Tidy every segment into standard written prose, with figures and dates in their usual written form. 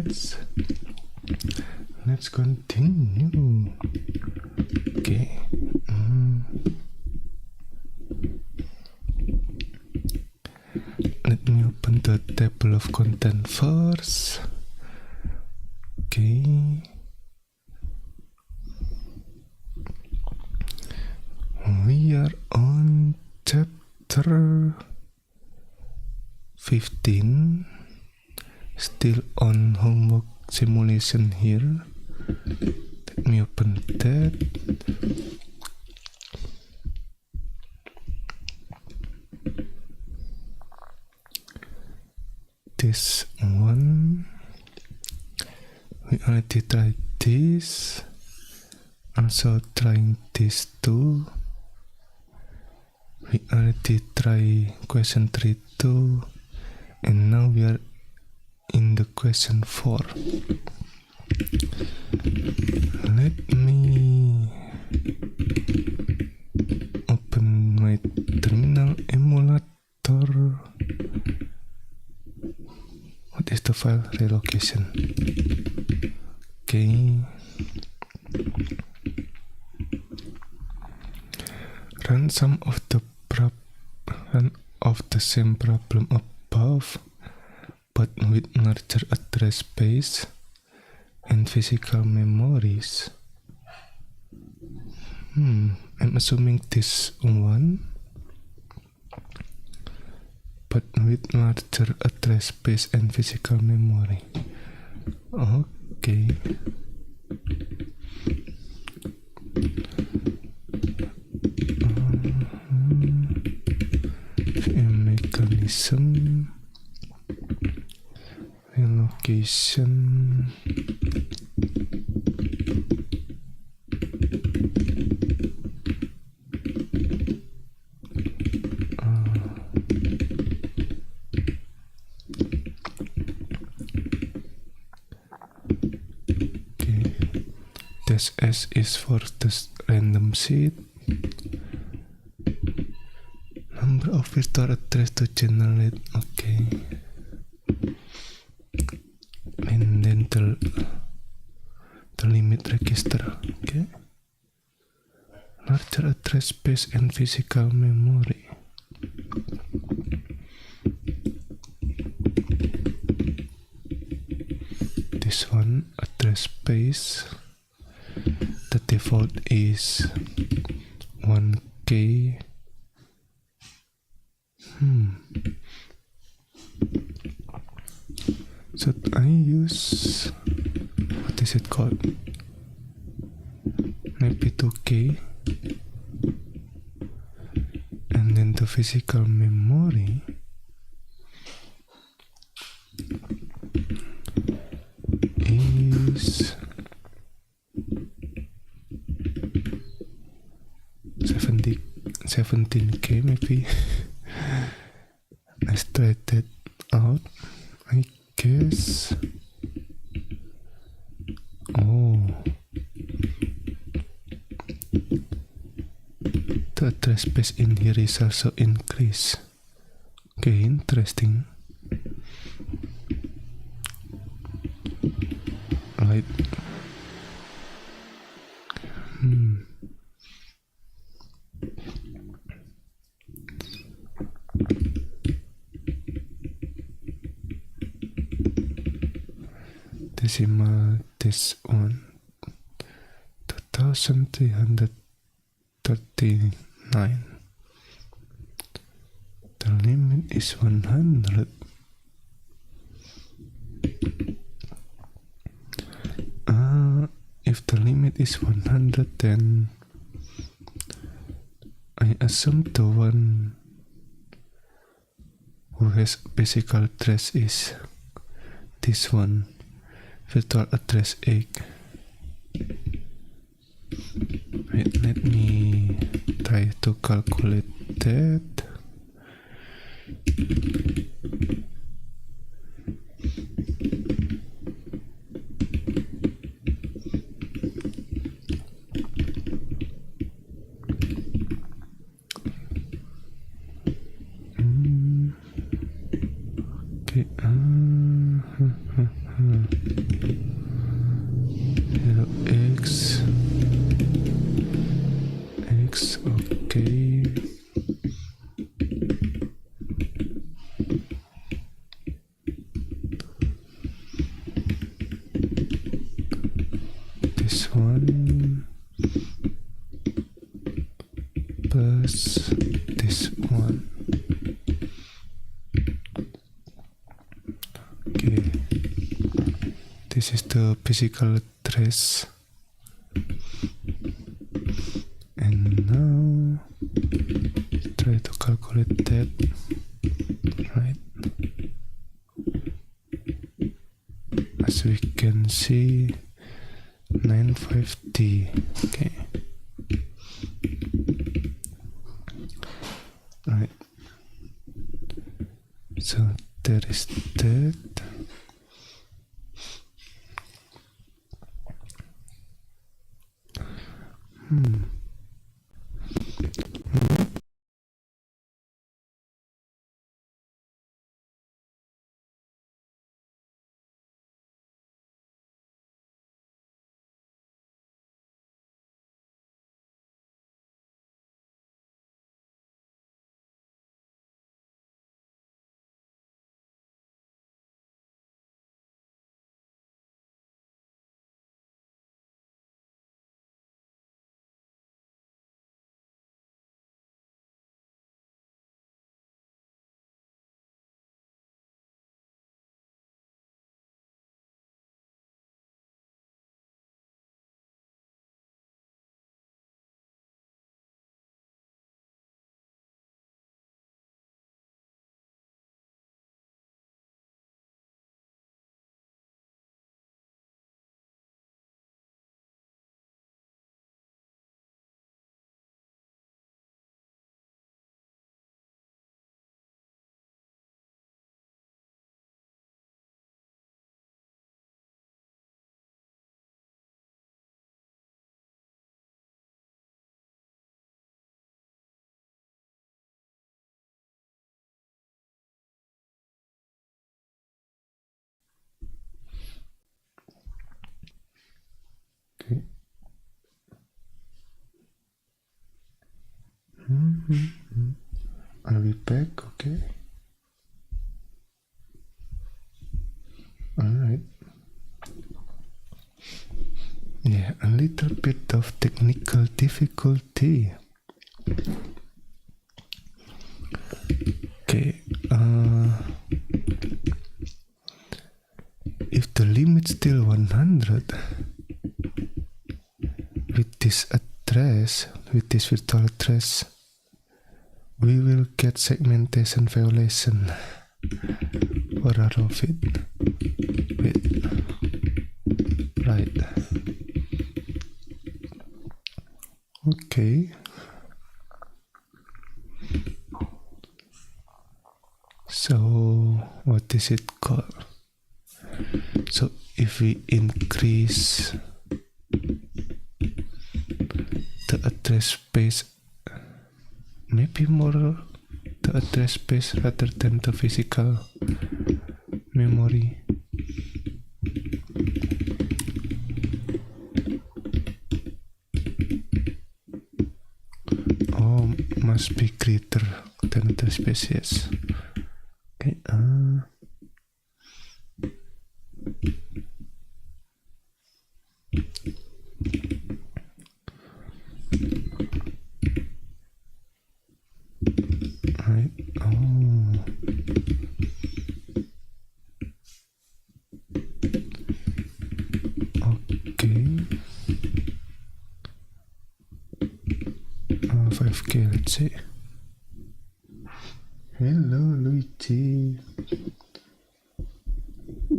yes. Let's continue. Okay. Let me open the table of content first. Okay. We are on chapter 15. Still on homework simulation here. Let me open that. This one. We already tried this. Also trying this too. We already try question 3 too. And now we are in the question 4. Let me open my terminal emulator. What is the file relocation? Okay. Run some of the same problem above, but with larger address space and physical memories. I'm assuming this one, but with larger address space and physical memory. Okay. Mechanism, relocation. Okay. This S is for the random seed. Number of virtual address to generate. Okay. And then the limit register. Okay. Larger address space and physical memory. This one, address space. The default is 1K. Should I use, what is it called? Maybe 2K. And then the physical memory is 17K maybe. Let's try that out. I guess. The address space in here is also increased. Okay, interesting. Right. Decimal this one 2339. The limit is 100. If the limit is 100, then I assume the one who has physical address is this one, virtual address 8. Wait, let me try to calculate that. Okay. one plus this one. Okay, this is the physical address, and now try to calculate that, right? As we can see, 950. Okay, right. So there is that. Okay. I'll be back. Okay. All right. Yeah, a little bit of technical difficulty. Okay. If the limit still 100 with this address, with this virtual address, we will get segmentation violation. What are of it? Wait. Right. Okay. So what is it called? So if we increase the address space, maybe more the address space rather than the physical memory. Oh, must be greater than the space, yes. Okay, right. Oh, okay. 5K, let's see. Hello, Luigi.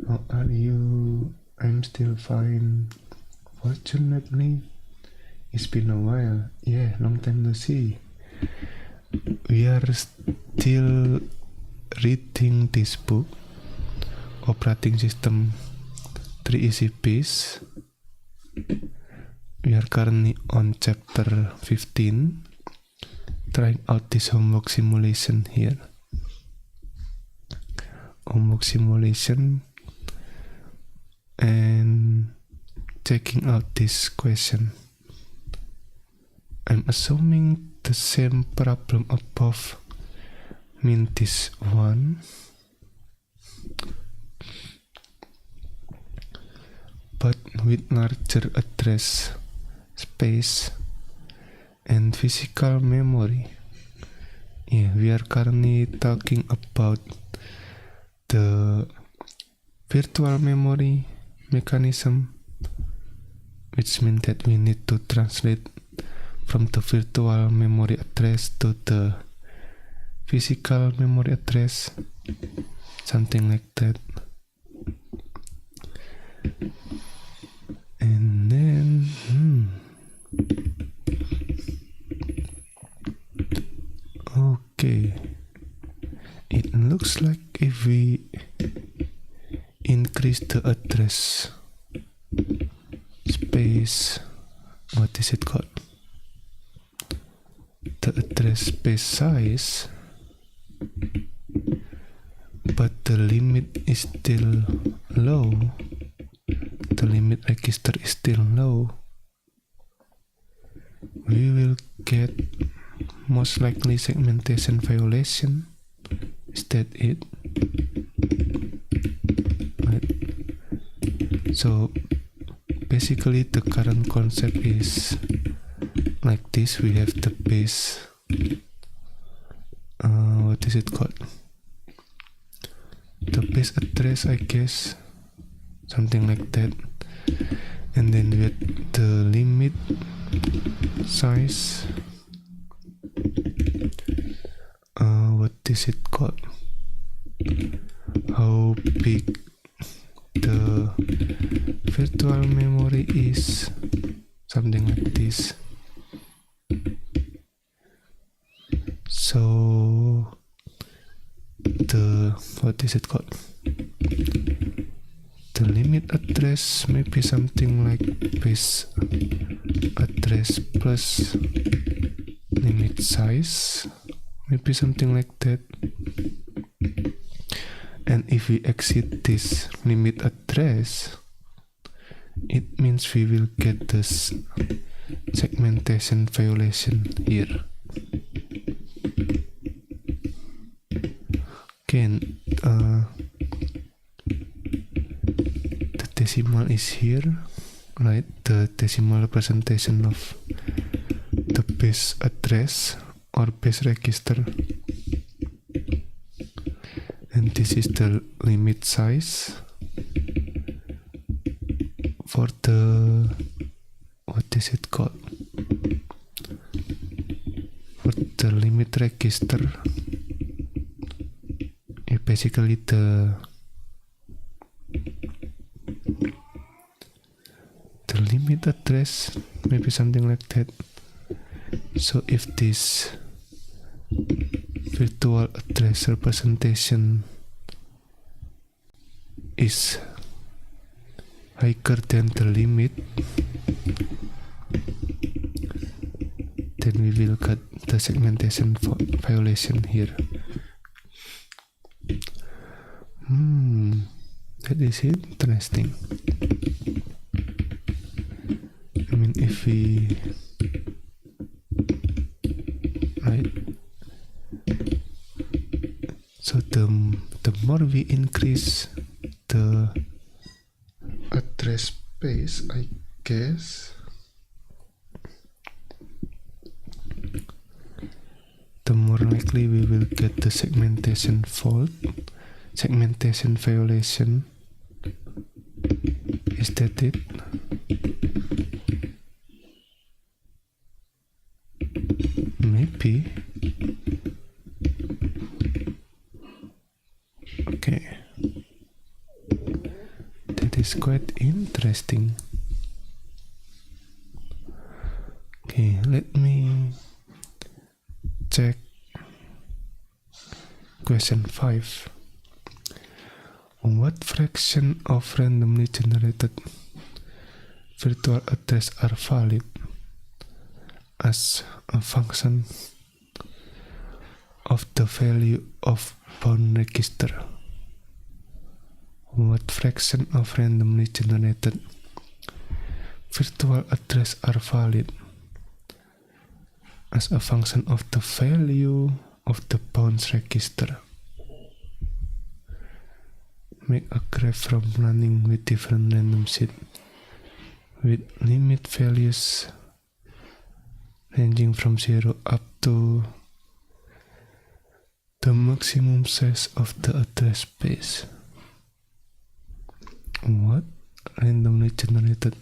How are you? I'm still fine. Fortunately, it's been a while. Yeah, long time no see. We are still reading this book, Operating System 3 Easy Piece. We are currently on chapter 15, trying out this homework simulation here. Homework simulation and checking out this question. I'm assuming the same problem above mean this one, but but with larger address space and physical memory. Yeah, we are currently talking about the virtual memory mechanism, which means that we need to translate from the virtual memory address to the physical memory address, something like that. And then okay, it looks like if we increase the address space, what is it called, the address space size, but the limit is still low, the limit register is still low, we will get most likely segmentation violation. Is that it? Right. So basically the current concept is like this. We have the base, what is it called, the base address, I guess, something like that, and then with the limit size, what is it called, how big the virtual memory is, something like this. So the, what is it called, the limit address may be something like base address plus limit size, maybe something like that. And if we exceed this limit address, it means we will get this segmentation violation here. Again, the decimal is here, right? The decimal representation of the base address or base register, and this is the limit size for the, what is it called, for the limit register. Basically the limit address, maybe something like that. So if this virtual address representation is higher than the limit, then we will get the segmentation violation here. That is interesting. I mean, if we, right, so the more we increase the address space, I guess, the more likely we will get the segmentation fault, segmentation violation. Is that it? Maybe. Okay. That is quite interesting. Okay, let me check question 5. What fraction of randomly generated virtual address are valid as a function of the value of bound register? What fraction of randomly generated virtual address are valid as a function of the value of the bounds register? Make a graph from running with different random seed with limit values ranging from 0 up to the maximum size of the address space. What? Randomly generated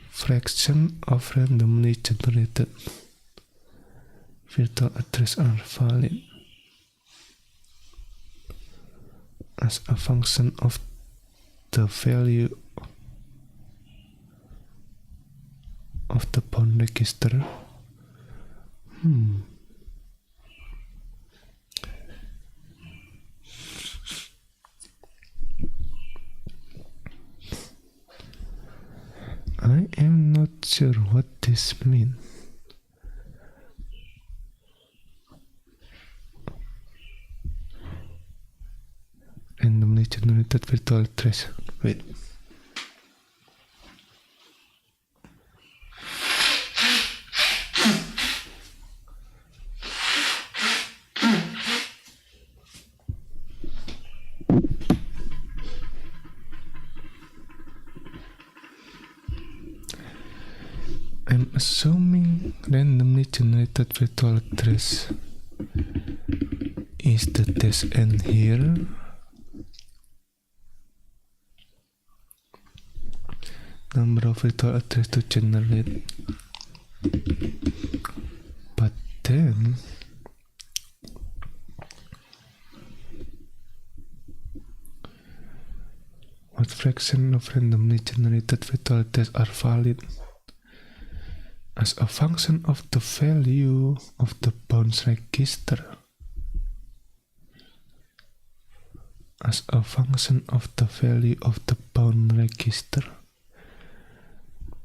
fraction of randomly generated virtual address are valid as a function of the value of the bound register. I am not sure what this means. Randomly generated virtual address. Wait. I'm assuming randomly generated virtual address is the dash n here. Number of virtual address to generate. But then what fraction of randomly generated virtual address are valid as a function of the value of the bounds register? As a function of the value of the bound register.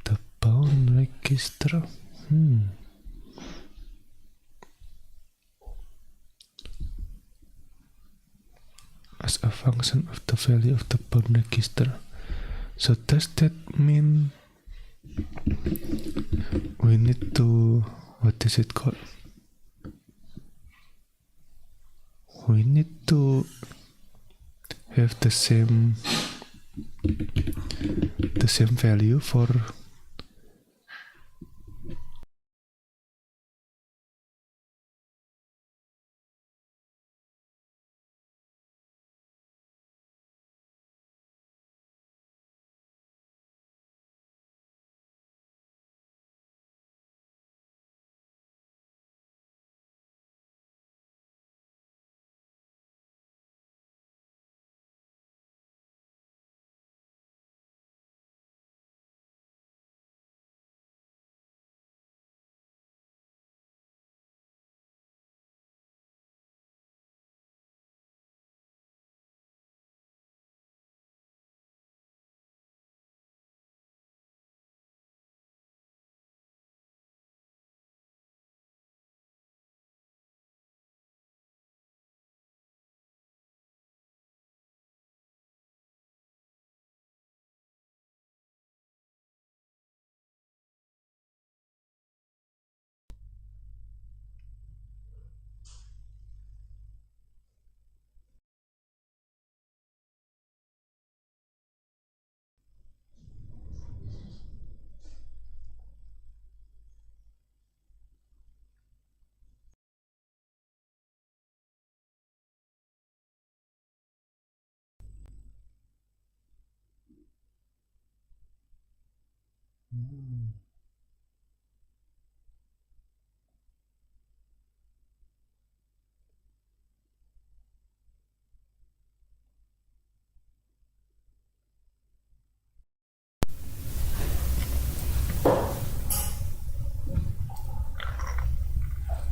The bound register. As a function of the value of the bound register. So does that mean we need to, what is it called? We need to have the same value for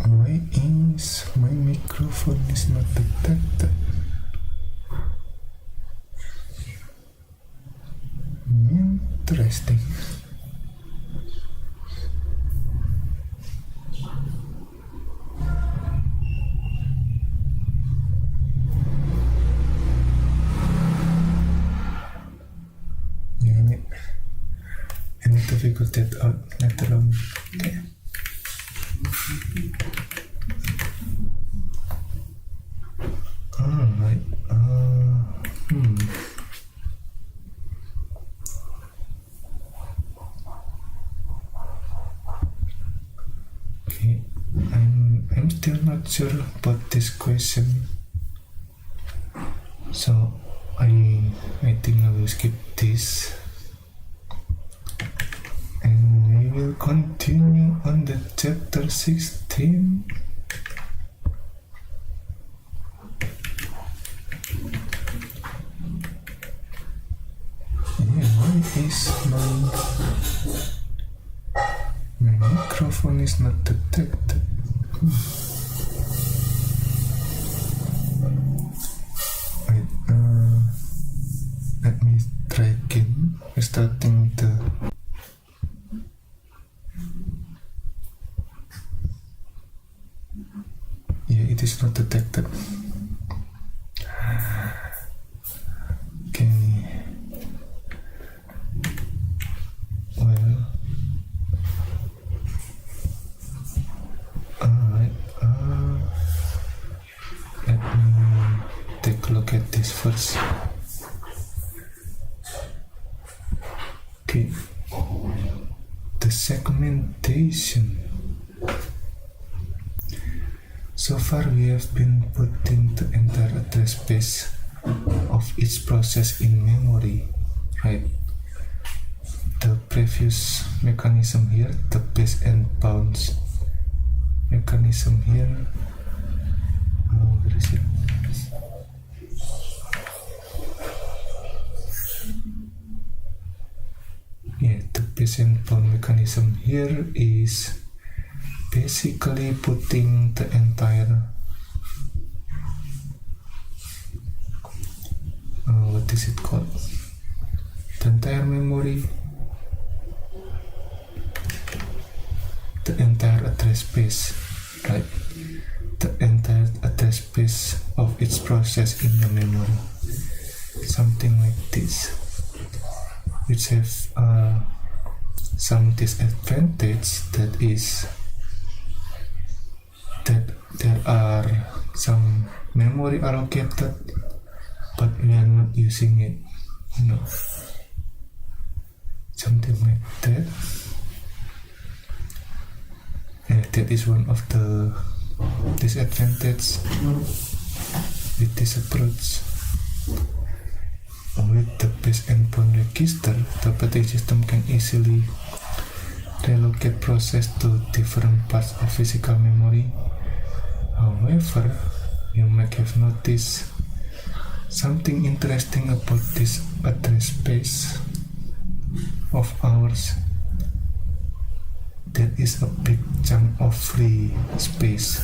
why is my microphone is not detected? Interesting. I need to figure that out later on. Okay. Alright. still not sure about this question, so I think I will skip this and we will continue on the chapter 16. Why is my microphone is not detected? Wait, let me try again. Starting the it is not detected. Okay. Well, alright. Let me take a look at this first. Okay. The segmentation. So far we have been putting the entire address space of each process in memory, right? The previous mechanism here, the base and bounds mechanism here. Where is it? Yeah, the base and bound mechanism here is basically putting the entire what is it called? The entire memory, the entire address space, right? The entire address space of each process in the memory, something like this, which have some disadvantage, that is that there are some memory allocated but we are not using it, something like that. That is one of the disadvantages with this approach. With the base and bound register, the operating system can easily relocate process to different parts of physical memory. However, you might have noticed something interesting about this address space of ours. There is a big chunk of free space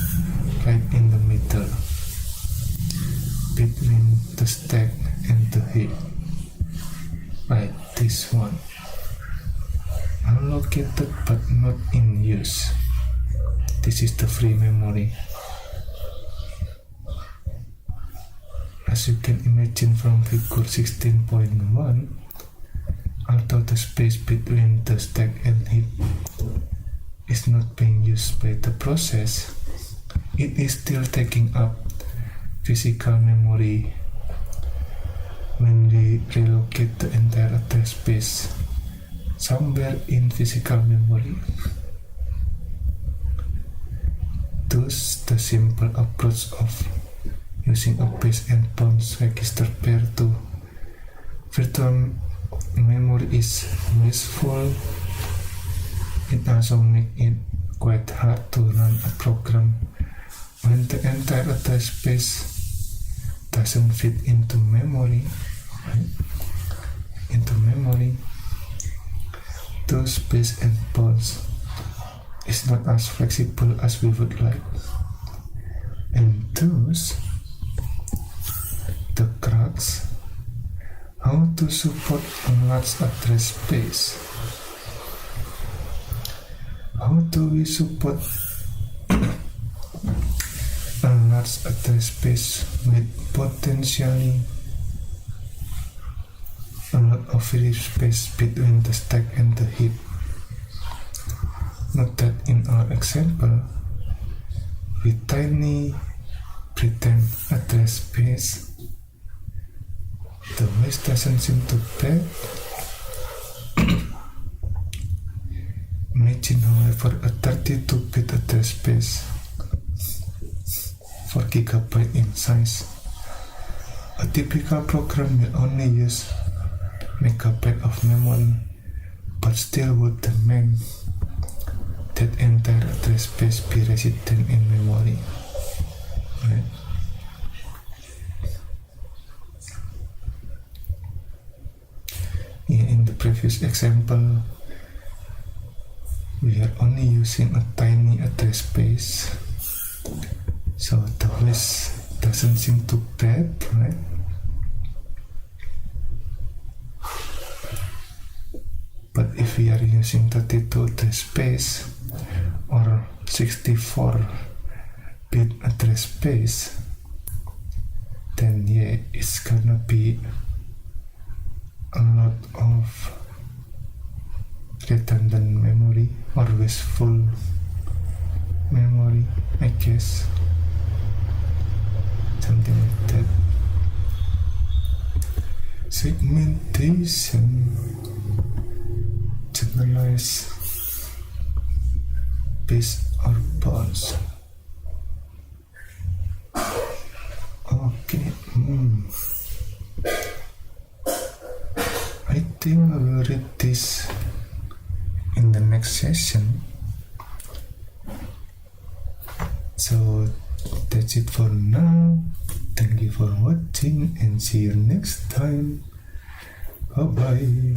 right in the middle between the stack and the heap. Right, this one. Allocated but not in use. This is the free memory. As you can imagine from figure 16.1, although the space between the stack and heap is not being used by the process, it is still taking up physical memory when we relocate the entire address space somewhere in physical memory. Thus, the simple approach of using a base and bounds register pair to virtual memory is useful. It also makes it quite hard to run a program when the entire address space doesn't fit into memory. Those base and bounds is not as flexible as we would like, and thus the crux: how to support a large address space. How do we support a large address space with potentially a lot of free space between the stack and the heap? Note that in our example, with tiny pretend address space, the waste doesn't seem too bad. Imagine, however, a 32-bit address space 4 GB in size. A typical program will only use megabyte of memory, but still would demand that entire address space be resident in memory. Right? In the previous example, we are only using a tiny address space, so the host doesn't seem too bad, right? But if we are using 32 address space or 64-bit address space, then yeah, it's gonna be a lot of redundant memory or wasteful memory, I guess. Something like that. Segmentation, generalize base or bonds. Okay. I think I will read this in the next session. So that's it for now. Thank you for watching and see you next time. Bye bye.